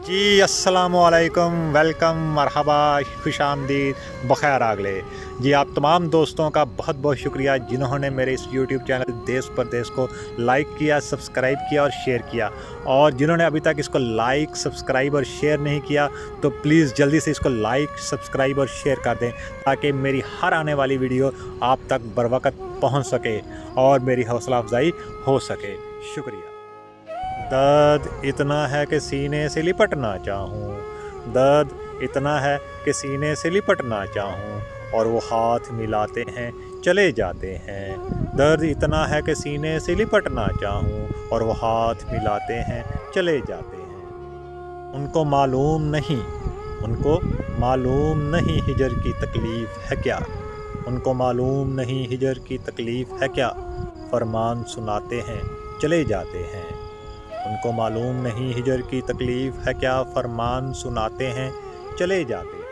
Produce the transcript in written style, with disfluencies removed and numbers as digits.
जी अस्सलामुअलैकुम, वेलकम, मरहबा, खुश आमदीद, बख़ैर आगले। जी आप तमाम दोस्तों का बहुत बहुत शुक्रिया जिन्होंने मेरे इस यूट्यूब चैनल देश परदेश को लाइक किया, सब्सक्राइब किया और शेयर किया। और जिन्होंने अभी तक इसको लाइक, सब्सक्राइब और शेयर नहीं किया तो प्लीज़ जल्दी से इसको लाइक, सब्सक्राइब और शेयर कर दें ताकि मेरी हर आने वाली वीडियो आप तक बरवक़्त पहुँच सके और मेरी हौसला अफजाई हो सके। शुक्रिया। दर्द इतना है कि सीने से लिपटना चाहूँ, दर्द इतना है कि सीने से लिपटना चाहूँ, और वो हाथ मिलाते हैं चले जाते हैं। दर्द इतना है कि सीने से लिपटना चाहूँ और वो हाथ मिलाते हैं चले जाते हैं। उनको मालूम नहीं हिजर की तकलीफ़ है क्या, उनको मालूम नहीं हिजर की तकलीफ़ है क्या, फरमान सुनाते हैं चले जाते हैं। उनको मालूम नहीं हिजर की तकलीफ़ है क्या, फरमान सुनाते हैं चले जाते हैं।